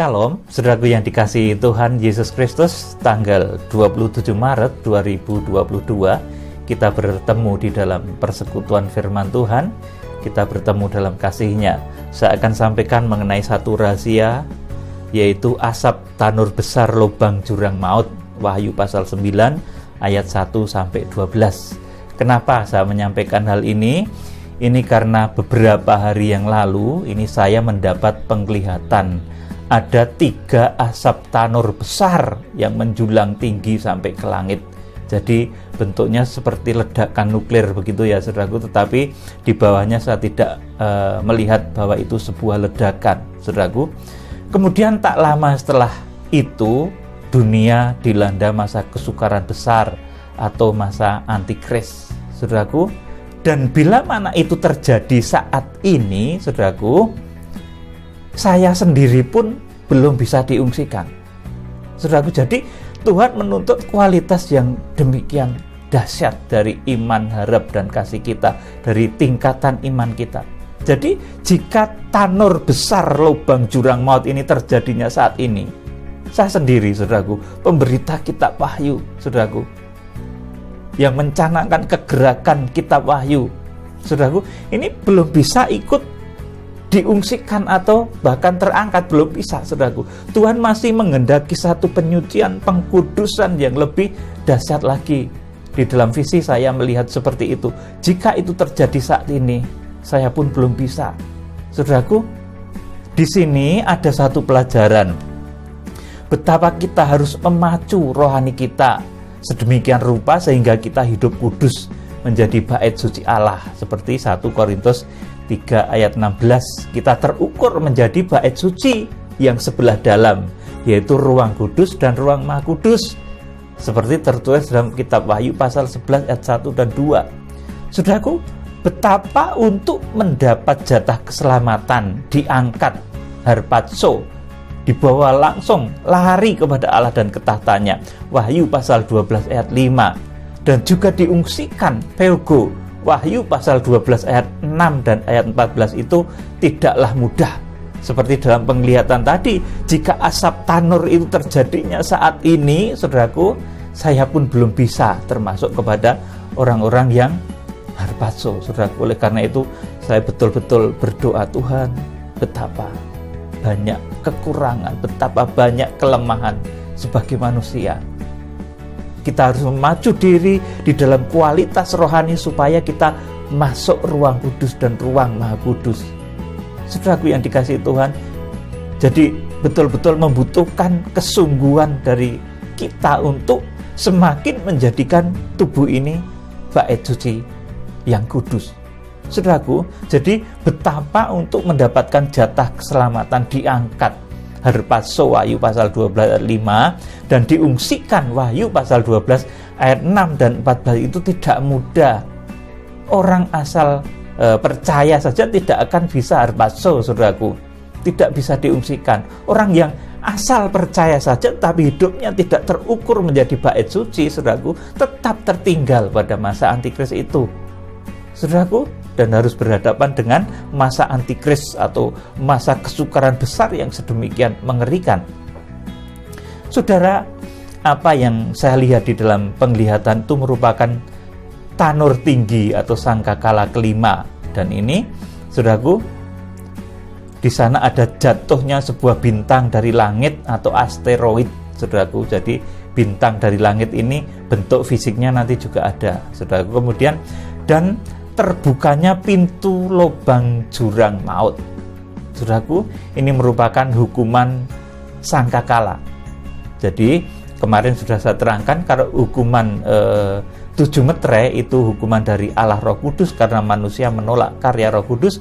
Shalom, saudaraku yang dikasihi Tuhan Yesus Kristus. Tanggal 27 Maret 2022 kita bertemu di dalam persekutuan firman Tuhan. Kita bertemu dalam kasih-Nya. Saya akan sampaikan mengenai satu rahasia, yaitu asap tanur besar lubang jurang maut, Wahyu pasal 9 ayat 1-12. Kenapa saya menyampaikan hal ini? Ini karena beberapa hari yang lalu ini saya mendapat penglihatan ada 3 asap tanur besar yang menjulang tinggi sampai ke langit. Jadi bentuknya seperti ledakan nuklir begitu ya saudaraku, tetapi di bawahnya saya tidak melihat bahwa itu sebuah ledakan, saudaraku. Kemudian tak lama setelah itu dunia dilanda masa kesukaran besar atau masa antikris, saudaraku. Dan bila mana itu terjadi saat ini, saudaraku, saya sendiri pun belum bisa diungsikan, saudaraku. Jadi Tuhan menuntut kualitas yang demikian dahsyat dari iman, harap, dan kasih kita, dari tingkatan iman kita. Jadi jika tanur besar lubang jurang maut ini terjadinya saat ini, saya sendiri, saudaraku, pemberita kitab Wahyu, saudaraku, yang mencanangkan kegerakan kitab Wahyu, saudaraku, ini belum bisa ikut diungsikan atau bahkan terangkat, belum bisa, saudaraku. Tuhan masih menghendaki satu penyucian, pengkudusan yang lebih dahsyat lagi. Di dalam visi saya melihat seperti itu. Jika itu terjadi saat ini, saya pun belum bisa, saudaraku. Di sini ada satu pelajaran, betapa kita harus memacu rohani kita sedemikian rupa sehingga kita hidup kudus menjadi bait suci Allah, seperti 1 Korintus 3 ayat 16. Kita terukur menjadi bait suci yang sebelah dalam, yaitu ruang kudus dan ruang maha kudus, seperti tertulis dalam kitab Wahyu pasal 11 ayat 1 dan 2. Saudaraku, betapa untuk mendapat jatah keselamatan diangkat harpazo, dibawa langsung lari kepada Allah dan ketahtanya, Wahyu pasal 12 ayat 5, dan juga diungsikan Theogo, Wahyu pasal 12 ayat 6 dan ayat 14 itu tidaklah mudah. Seperti dalam penglihatan tadi, jika asap tanur itu terjadinya saat ini, saudaraku, saya pun belum bisa termasuk kepada orang-orang yang harpazo, saudaraku. Oleh karena itu, saya betul-betul berdoa, Tuhan, betapa banyak kekurangan, betapa banyak kelemahan sebagai manusia. Kita harus memacu diri di dalam kualitas rohani supaya kita masuk ruang kudus dan ruang maha kudus. Saudaraku yang dikasihi Tuhan, jadi betul-betul membutuhkan kesungguhan dari kita untuk semakin menjadikan tubuh ini bait suci yang kudus. Saudaraku, jadi betapa untuk mendapatkan jatah keselamatan diangkat harpazo Wahyu pasal 12 ayat 5 dan diungsikan Wahyu pasal 12 ayat 6 dan 14 itu tidak mudah. Orang asal percaya saja tidak akan bisa harpazo, saudaraku, tidak bisa diungsikan. Orang yang asal percaya saja tapi hidupnya tidak terukur menjadi bait suci, saudaraku, tetap tertinggal pada masa antikris itu, saudaraku, dan harus berhadapan dengan masa antikris atau masa kesukaran besar yang sedemikian mengerikan. Saudara, apa yang saya lihat di dalam penglihatan itu merupakan tanur tinggi atau sangkakala kelima, dan ini, saudaraku, di sana ada jatuhnya sebuah bintang dari langit atau asteroid, saudaraku. Jadi bintang dari langit ini bentuk fisiknya nanti juga ada, saudaraku. Kemudian dan terbukanya pintu lubang jurang maut, saudaraku. Ini merupakan hukuman sangkakala. Jadi kemarin sudah saya terangkan, kalau hukuman 7 metre itu hukuman dari Allah Roh Kudus karena manusia menolak karya Roh Kudus.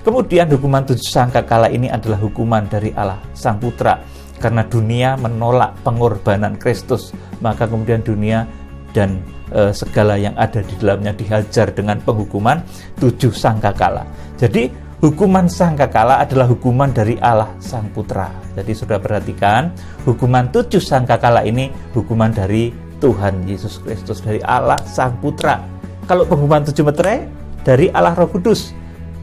Kemudian hukuman 7 sangkakala ini adalah hukuman dari Allah Sang Putra karena dunia menolak pengorbanan Kristus, maka kemudian dunia dan segala yang ada di dalamnya dihajar dengan penghukuman 7 sangkakala. Jadi hukuman sangkakala adalah hukuman dari Allah Sang Putra. Jadi sudah perhatikan, hukuman 7 sangkakala ini hukuman dari Tuhan Yesus Kristus, dari Allah Sang Putra. Kalau penghukuman 7 metre dari Allah Roh Kudus.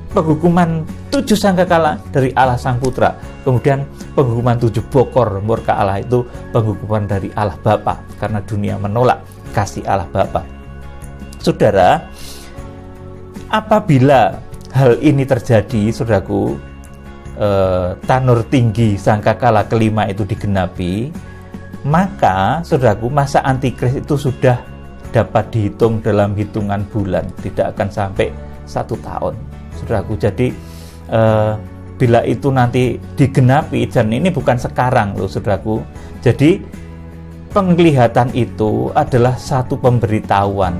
penghukuman 7 sangkakala dari Allah Sang Putra, kemudian penghukuman 7 bokor murka Allah itu penghukuman dari Allah Bapa, karena dunia menolak kasih Allah Bapa. Saudara, apabila hal ini terjadi, saudaraku, tanur tinggi sangkakala kelima itu digenapi, maka saudaraku, masa antikris itu sudah dapat dihitung dalam hitungan bulan, tidak akan sampai 1 tahun, saudaraku. Jadi bila itu nanti digenapi, dan ini bukan sekarang loh, saudaraku. Jadi penglihatan itu adalah satu pemberitahuan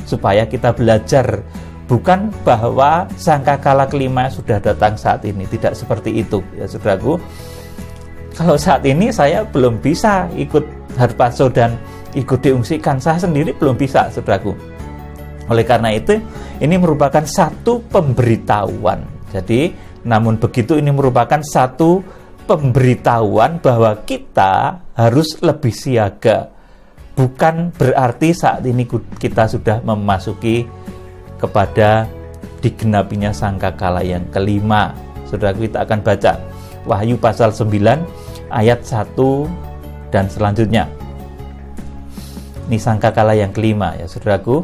supaya kita belajar, bukan bahwa sangkakala kelima sudah datang saat ini, tidak seperti itu ya, saudaraku. Kalau saat ini saya belum bisa ikut harpazo dan ikut diungsikan, saya sendiri belum bisa, saudaraku. Oleh karena itu, ini merupakan satu pemberitahuan. Jadi, namun begitu ini merupakan satu pemberitahuan bahwa kita harus lebih siaga. Bukan berarti saat ini kita sudah memasuki kepada digenapinya sangkakala yang kelima. Saudaraku, kita akan baca Wahyu pasal 9 ayat 1 dan selanjutnya. Ini sangkakala yang kelima ya, saudaraku.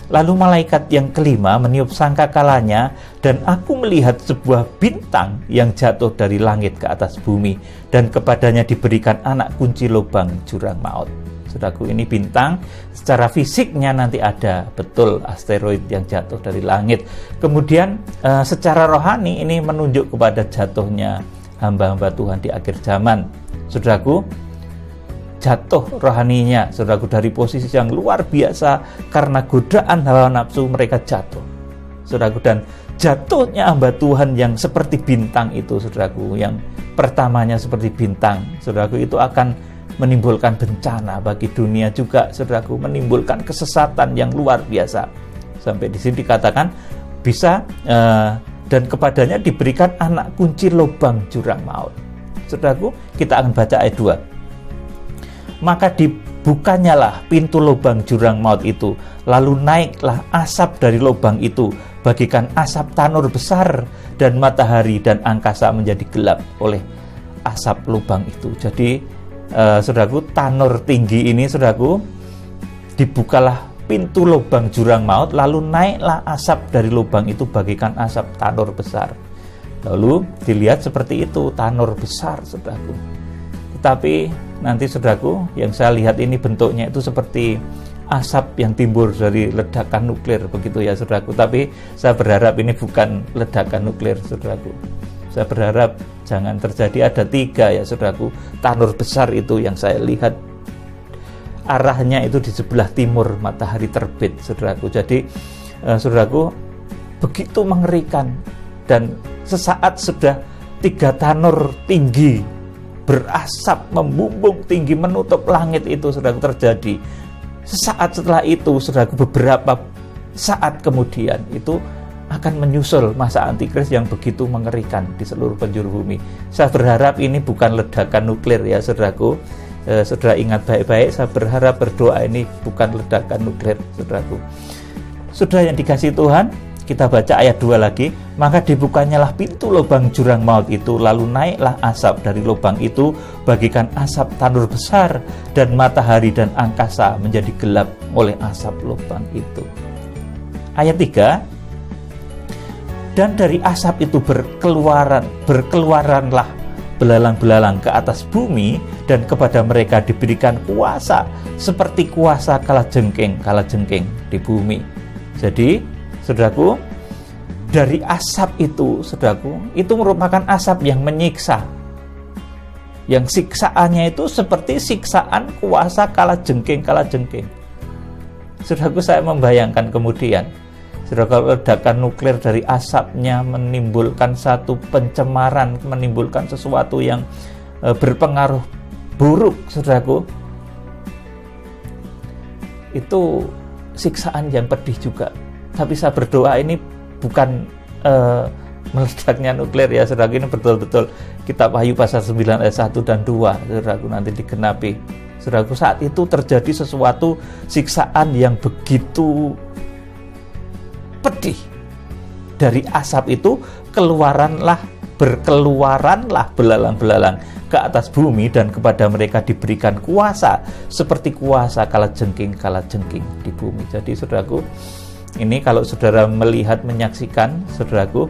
Lalu malaikat yang kelima meniup sangkakalanya, dan aku melihat sebuah bintang yang jatuh dari langit ke atas bumi, dan kepadanya diberikan anak kunci lubang jurang maut. Saudaraku, ini bintang secara fisiknya nanti ada, betul, asteroid yang jatuh dari langit. Kemudian secara rohani ini menunjuk kepada jatuhnya hamba-hamba Tuhan di akhir zaman. Saudaraku, jatuh rohaninya, saudaraku, dari posisi yang luar biasa karena godaan hawa nafsu, mereka jatuh, saudaraku. Dan jatuhnya hamba Tuhan yang seperti bintang itu, saudaraku, yang pertamanya seperti bintang, saudaraku, itu akan menimbulkan bencana bagi dunia juga, saudaraku, menimbulkan kesesatan yang luar biasa. Sampai di sini dikatakan bisa dan kepadanya diberikan anak kunci lubang jurang maut. Saudaraku, kita akan baca ayat 2. Maka dibukanyalah pintu lubang jurang maut itu, lalu naiklah asap dari lubang itu, bagikan asap tanur besar, dan matahari dan angkasa menjadi gelap oleh asap lubang itu. Jadi saudaraku, tanur tinggi ini, saudaraku, dibukalah pintu lubang jurang maut, lalu naiklah asap dari lubang itu, bagikan asap tanur besar. Lalu dilihat seperti itu, tanur besar, saudaraku. Tetapi nanti, saudaraku, yang saya lihat ini bentuknya itu seperti asap yang timbul dari ledakan nuklir, begitu ya, saudaraku. Tapi saya berharap ini bukan ledakan nuklir, saudaraku. Saya berharap jangan terjadi. Ada 3 ya, saudaraku, tanur besar itu yang saya lihat. Arahnya itu di sebelah timur matahari terbit, saudaraku. Jadi saudaraku, begitu mengerikan. Dan sesaat sudah 3 tanur tinggi berasap membumbung tinggi menutup langit itu, saudaraku, terjadi. Sesaat setelah itu, saudaraku, beberapa saat kemudian itu akan menyusul masa antikris yang begitu mengerikan di seluruh penjuru bumi. Saya berharap ini bukan ledakan nuklir ya, saudaraku. Saudara ingat baik-baik, saya berharap, berdoa, ini bukan ledakan nuklir, saudaraku. Saudara yang dikasihi Tuhan, kita baca ayat 2 lagi. Maka dibukanyalah pintu lubang jurang maut itu, lalu naiklah asap dari lubang itu, bagikan asap tanur besar, dan matahari dan angkasa menjadi gelap oleh asap lubang itu. Ayat 3. Dan dari asap itu berkeluaranlah belalang-belalang ke atas bumi, dan kepada mereka diberikan kuasa seperti kuasa kalajengking di bumi. Jadi, saudaraku, dari asap itu, saudaraku, itu merupakan asap yang menyiksa. Yang siksaannya itu seperti siksaan kuasa kalajengking. Saudaraku, saya membayangkan kemudian, saudara, kalau ledakan nuklir dari asapnya menimbulkan satu pencemaran, menimbulkan sesuatu yang berpengaruh buruk, saudaraku, itu siksaan yang pedih juga. Tapi saya berdoa ini bukan meledaknya nuklir ya, saudaraku. Ini betul-betul kitab Wahyu pasal 9 ayat 1 dan 2, saudaraku, nanti digenapi. Saudaraku, saat itu terjadi sesuatu siksaan yang begitu pedih, dari asap itu berkeluaranlah belalang-belalang ke atas bumi, dan kepada mereka diberikan kuasa seperti kuasa kalajengking di bumi. Jadi saudaraku, ini kalau saudara melihat, menyaksikan, saudaraku,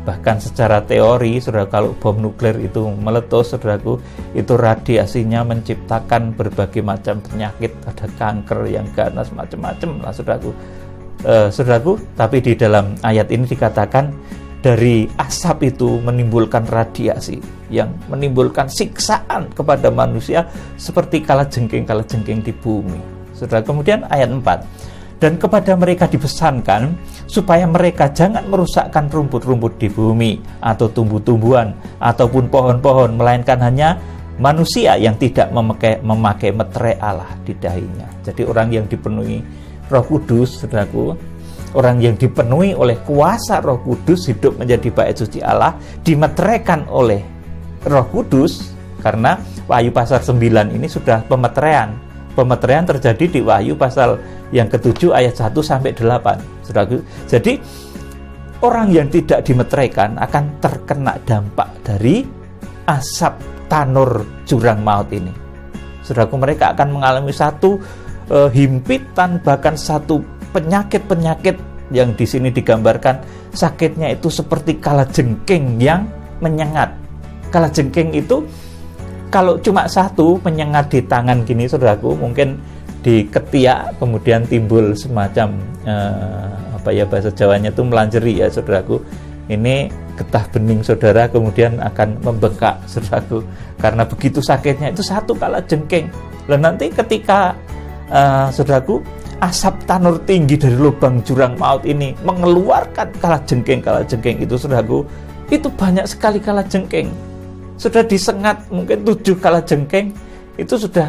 bahkan secara teori, saudara, kalau bom nuklir itu meletus, saudaraku, itu radiasinya menciptakan berbagai macam penyakit, ada kanker yang ganas, macam-macam lah, saudaraku. Saudaraku, tapi di dalam ayat ini dikatakan dari asap itu menimbulkan radiasi yang menimbulkan siksaan kepada manusia seperti kalajengking di bumi. Saudara, kemudian ayat 4, dan kepada mereka dipesankan supaya mereka jangan merusakkan rumput-rumput di bumi atau tumbuh-tumbuhan ataupun pohon-pohon, melainkan hanya manusia yang tidak memakai meterai Allah di dahinya. Jadi orang yang dipenuhi Roh Kudus, saudaraku, orang yang dipenuhi oleh kuasa Roh Kudus, hidup menjadi bait suci Allah, dimeteraikan oleh Roh Kudus. Karena Wahyu pasal 9 ini sudah pemeteraian. Pemeteraian terjadi di Wahyu pasal yang ke-7 ayat 1 sampai 8. Saudaraku, jadi orang yang tidak dimeteraikan akan terkena dampak dari asap tanur jurang maut ini. Saudaraku, mereka akan mengalami satu himpitan, bahkan satu penyakit-penyakit yang di sini digambarkan sakitnya itu seperti kalajengking yang menyengat. Kalajengking itu kalau cuma satu menyengat di tangan gini, saudaraku, mungkin di ketiak, kemudian timbul semacam bahasa Jawanya itu melanjeri ya, saudaraku. Ini getah bening saudara kemudian akan membengkak, saudaraku, karena begitu sakitnya itu satu kalajengking. Dan nanti ketika saudaraku, asap tanur tinggi dari lubang jurang maut ini mengeluarkan kalajengking itu, saudaraku, itu banyak sekali kalajengking. Sudah disengat mungkin 7 kalajengking, itu sudah,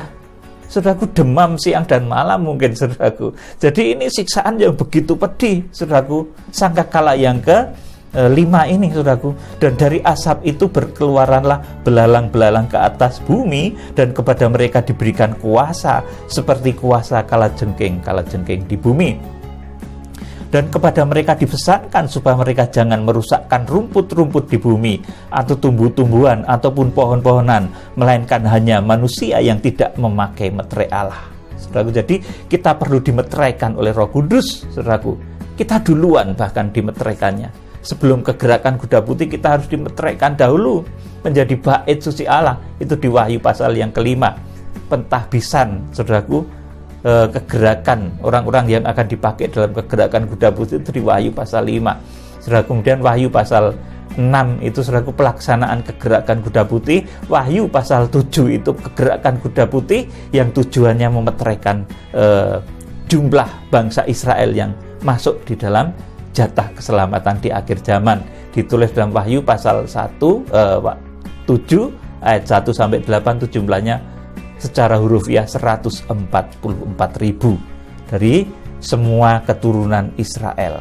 saudaraku, demam siang dan malam mungkin, saudaraku. Jadi ini siksaan yang begitu pedih, saudaraku, sangkakala yang ke-5 ini, saudaraku. Dan dari asap itu berkeluaranlah belalang-belalang ke atas bumi, dan kepada mereka diberikan kuasa seperti kuasa kalajengking di bumi. Dan kepada mereka dipesankan supaya mereka jangan merusakkan rumput-rumput di bumi atau tumbuh-tumbuhan ataupun pohon-pohonan, melainkan hanya manusia yang tidak memakai meterai Allah. Saudaraku, jadi kita perlu dimeteraikan oleh Roh Kudus, saudaraku. Kita duluan bahkan dimeteraikannya. Sebelum kegerakan kuda putih kita harus dimeteraikan dahulu menjadi bait suci Allah. Itu di Wahyu pasal yang ke-5. Pentahbisan, saudaraku, kegerakan orang-orang yang akan dipakai dalam kegerakan kuda putih itu di Wahyu pasal 5. Saudara, kemudian Wahyu pasal 6 itu, saudaraku, pelaksanaan kegerakan kuda putih. Wahyu pasal 7 itu kegerakan kuda putih yang tujuannya memeteraikan jumlah bangsa Israel yang masuk di dalam jatah keselamatan di akhir zaman. Ditulis dalam Wahyu pasal 7 ayat 1 sampai 8 itu jumlahnya secara hurufiah 144.000 dari semua keturunan Israel.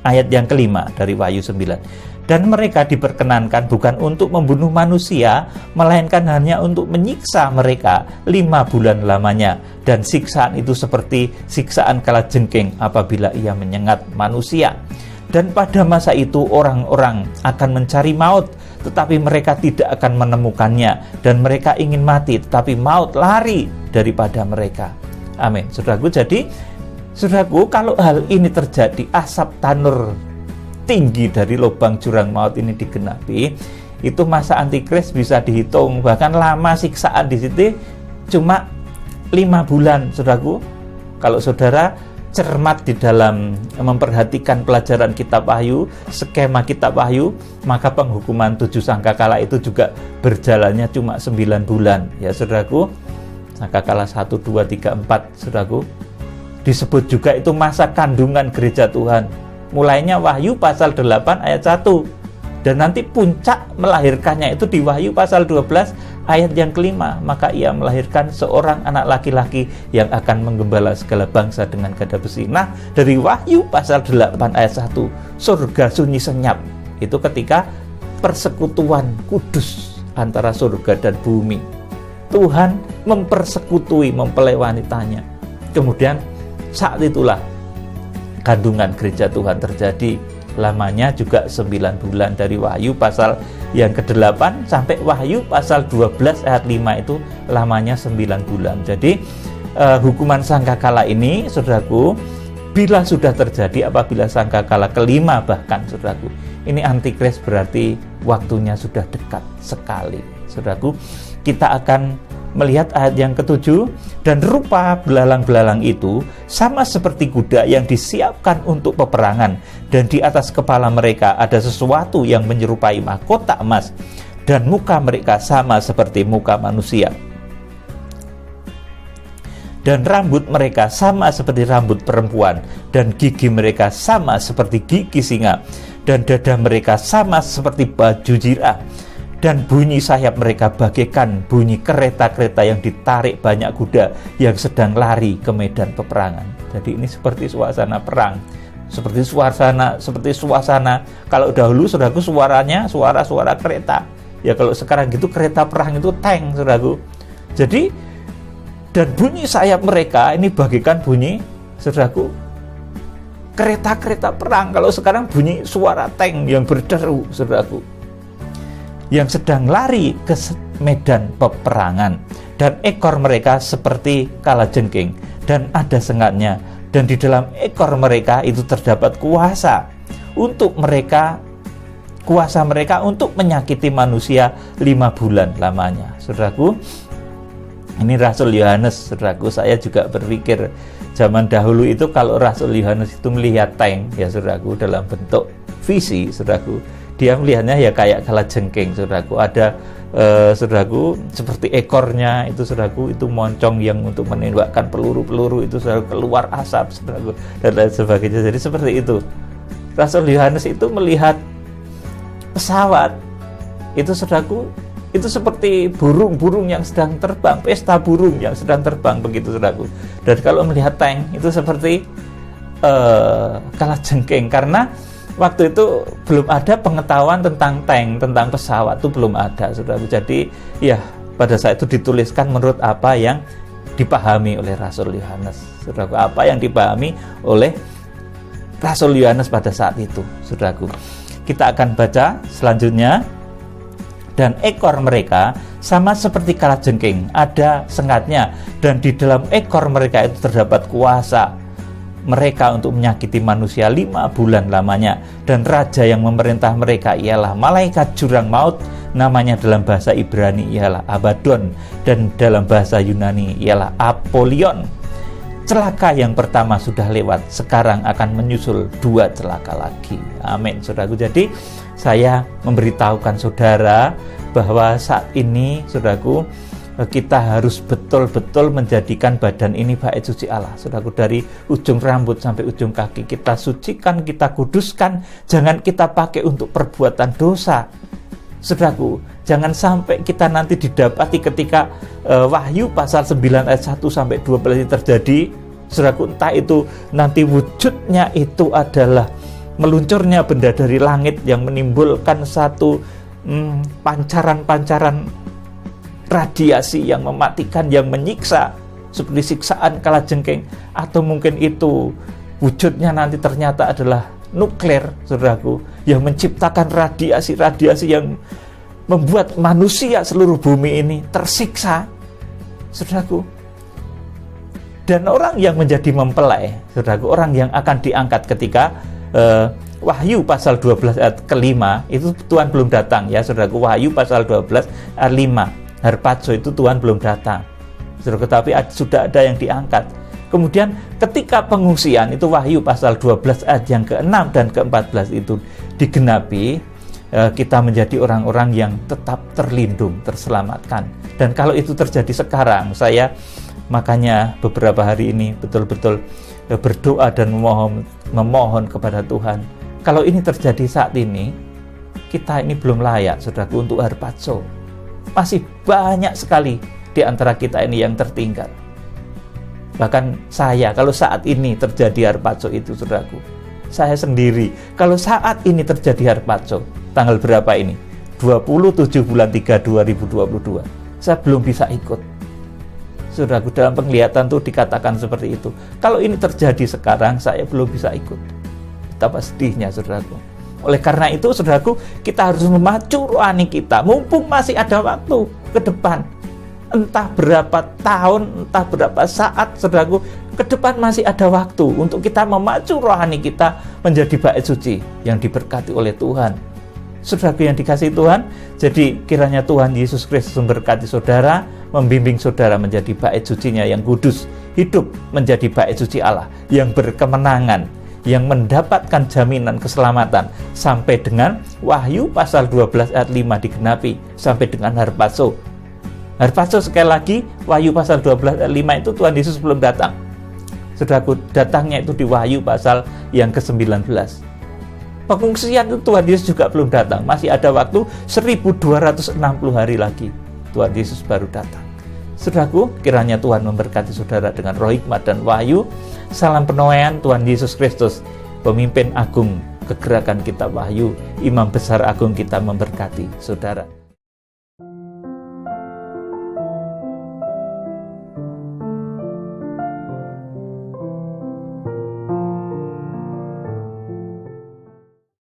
Ayat yang ke-5 dari Wahyu 9. Dan mereka diperkenankan bukan untuk membunuh manusia, melainkan hanya untuk menyiksa mereka 5 bulan lamanya. Dan siksaan itu seperti siksaan kalajengking apabila ia menyengat manusia. Dan pada masa itu orang-orang akan mencari maut, tetapi mereka tidak akan menemukannya. Dan mereka ingin mati, tetapi maut lari daripada mereka. Amin. Saudaraku, jadi, saudaraku, kalau hal ini terjadi, asap tanur tinggi dari lubang jurang maut ini digenapi, itu masa antikris bisa dihitung. Bahkan lama siksaan di situ cuma 5 bulan, saudaraku. Kalau saudara cermat di dalam memperhatikan pelajaran kitab Wahyu, skema kitab Wahyu, maka penghukuman 7 sangkakala itu juga berjalannya cuma 9 bulan. Ya, saudaraku, sangkakala 1, 2, 3, 4, saudaraku. Disebut juga itu masa kandungan gereja Tuhan. Mulainya Wahyu pasal 8 ayat 1. Dan nanti puncak melahirkannya itu di Wahyu pasal 12 ayat yang ke-5. Maka ia melahirkan seorang anak laki-laki yang akan menggembala segala bangsa dengan gada besi. Nah, dari Wahyu pasal 8 ayat 1, surga sunyi senyap. Itu ketika persekutuan kudus antara surga dan bumi. Tuhan mempersekutui mempelai wanitanya. Kemudian saat itulah kandungan gereja Tuhan terjadi. Lamanya juga 9 bulan, dari Wahyu pasal yang ke-8 sampai Wahyu pasal 12 ayat 5 itu lamanya 9 bulan. Jadi hukuman sangkakala ini, saudaraku, bila sudah terjadi, apabila sangkakala kelima bahkan, saudaraku, ini antikris, berarti waktunya sudah dekat sekali. Saudaraku, kita akan melihat ayat yang ke-7, dan rupa belalang-belalang itu sama seperti kuda yang disiapkan untuk peperangan, dan di atas kepala mereka ada sesuatu yang menyerupai mahkota emas, dan muka mereka sama seperti muka manusia, dan rambut mereka sama seperti rambut perempuan, dan gigi mereka sama seperti gigi singa, dan dada mereka sama seperti baju jirah, dan bunyi sayap mereka bagaikan bunyi kereta-kereta yang ditarik banyak kuda yang sedang lari ke medan peperangan. Jadi ini seperti suasana perang, seperti suasana kalau dahulu, saudaraku, suara kereta. Ya kalau sekarang gitu kereta perang itu tank, saudaraku. Jadi, dan bunyi sayap mereka ini bagaikan bunyi, saudaraku, kereta-kereta perang. Kalau sekarang bunyi suara tank yang berderu, saudaraku, yang sedang lari ke medan peperangan. Dan ekor mereka seperti kalajengking, dan ada sengatnya, dan di dalam ekor mereka itu terdapat kuasa mereka untuk menyakiti manusia 5 bulan lamanya. Saudaraku, ini Rasul Yohanes, saudaraku. Saya juga berpikir zaman dahulu itu kalau Rasul Yohanes itu melihat tank, ya saudaraku, dalam bentuk visi, saudaraku, dia melihatnya ya kayak kalajengking, saudaraku. Ada saudaraku, seperti ekornya itu, saudaraku, itu moncong yang untuk menembakkan peluru-peluru itu, saudaraku, keluar asap, saudaraku, dan lain sebagainya. Jadi seperti itu. Rasul Yohanes itu melihat pesawat itu, saudaraku, itu seperti burung-burung yang sedang terbang, pesta burung yang sedang terbang, begitu, saudaraku. Dan kalau melihat tank itu seperti kalajengking, karena waktu itu belum ada pengetahuan tentang tank, tentang pesawat, itu belum ada, saudaraku. Jadi ya pada saat itu dituliskan menurut apa yang dipahami oleh Rasul Yohanes, saudaraku, apa yang dipahami oleh Rasul Yohanes pada saat itu, saudaraku. Kita akan baca selanjutnya. Dan ekor mereka sama seperti kalajengking, ada sengatnya, dan di dalam ekor mereka itu terdapat kuasa mereka untuk menyakiti manusia 5 bulan lamanya. Dan raja yang memerintah mereka ialah malaikat jurang maut, namanya dalam bahasa Ibrani ialah Abaddon, dan dalam bahasa Yunani ialah Apollyon. Celaka yang pertama sudah lewat, sekarang akan menyusul 2 celaka lagi. Amin, saudaraku. Jadi saya memberitahukan saudara bahwa saat ini, saudaraku, kita harus betul-betul menjadikan badan ini bait suci Allah, saudaraku. Dari ujung rambut sampai ujung kaki kita sucikan, kita kuduskan. Jangan kita pakai untuk perbuatan dosa, saudaraku. Jangan sampai kita nanti didapati ketika Wahyu pasal 9 ayat 1 sampai 12 ini terjadi, saudaraku, entah itu nanti wujudnya itu adalah meluncurnya benda dari langit yang menimbulkan satu pancaran-pancaran radiasi yang mematikan, yang menyiksa, seperti siksaan kalajengking, atau mungkin itu wujudnya nanti ternyata adalah nuklir, saudaraku, yang menciptakan radiasi-radiasi yang membuat manusia seluruh bumi ini tersiksa, saudaraku. Dan orang yang menjadi mempelai, saudaraku, orang yang akan diangkat ketika Wahyu pasal 12 ayat ke-5 itu Tuhan belum datang, ya saudaraku. Wahyu pasal 12 ayat 5, harpazo itu Tuhan belum datang, saudaraku, tapi sudah ada yang diangkat. Kemudian ketika pengungsian itu Wahyu pasal 12 ayat yang ke-6 dan ke-14 itu digenapi, kita menjadi orang-orang yang tetap terlindung, terselamatkan. Dan kalau itu terjadi sekarang, saya makanya beberapa hari ini betul-betul berdoa dan memohon kepada Tuhan. Kalau ini terjadi saat ini, kita ini belum layak, saudaraku, untuk harpazo. Masih banyak sekali di antara kita ini yang tertinggal. Bahkan saya, kalau saat ini terjadi harpazo itu, saudaraku, saya sendiri, kalau saat ini terjadi harpazo, tanggal berapa ini? 27 bulan 3 2022. Saya belum bisa ikut. Saudaraku, dalam penglihatan itu dikatakan seperti itu. Kalau ini terjadi sekarang, saya belum bisa ikut. Betapa sedihnya, saudaraku. Oleh karena itu, saudaraku, kita harus memacu rohani kita, mumpung masih ada waktu ke depan. Entah berapa tahun, entah berapa saat, saudaraku, ke depan masih ada waktu untuk kita memacu rohani kita menjadi bait suci yang diberkati oleh Tuhan. Saudaraku yang dikasihi Tuhan, jadi kiranya Tuhan Yesus Kristus memberkati saudara, membimbing saudara menjadi bait sucinya yang kudus, hidup menjadi bait suci Allah yang berkemenangan, yang mendapatkan jaminan keselamatan sampai dengan Wahyu pasal 12 ayat 5 digenapi, sampai dengan harpazo. Harpazo sekali lagi, Wahyu pasal 12 ayat 5 itu Tuhan Yesus belum datang. Saudaraku, datangnya itu di Wahyu pasal yang ke-19. Pengungsian itu Tuhan Yesus juga belum datang. Masih ada waktu 1260 hari lagi Tuhan Yesus baru datang. Saudaraku, kiranya Tuhan memberkati saudara dengan roh hikmat dan wahyu. Salam penuaian Tuhan Yesus Kristus, pemimpin agung kegerakan kita Wahyu, imam besar agung kita, memberkati saudara.